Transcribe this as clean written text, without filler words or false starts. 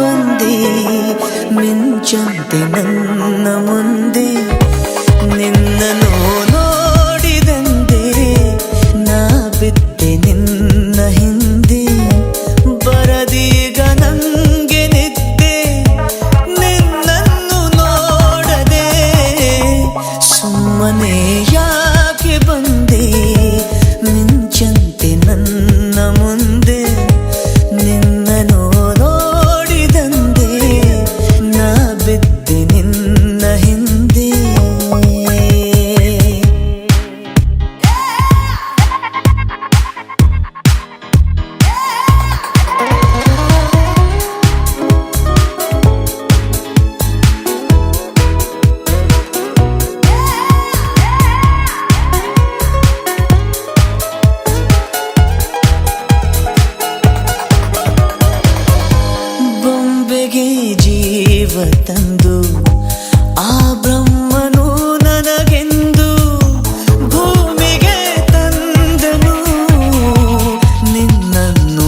ಬಂದೆ ಮಿಂಚಂತೆ ನನ್ನ ಮುಂದೆ ನಿನ್ನನ್ನು ನೋಡಿದಂತೆ ನಾ ಬಿದ್ದೆ ನಿನ್ನ ಹಿಂದೆ ಬರದೀಗ ನಂಗೆ ನಿದ್ದೆ ನಿನ್ನನ್ನು ನೋಡದೆ ಸುಮ್ಮನೆ ಯಾಕೆ ಬಂದೆ ಮಿಂಚಂತೆ ನನ್ನ ಮುಂದೆ ನಿನ್ನನ್ನು ನೋಡಿದಂತೆ ನಾ ಬಿದ್ದೆ ನಿನ್ನ ಹಿಂದೆ ಬೊಂಬೆಗೆ ಜೀವ ತಂದು ಆ ಬ್ರಹ್ಮನು ನನಗೆಂದು ಭೂಮಿಗೆ ತಂದನು ನಿನ್ನನ್ನು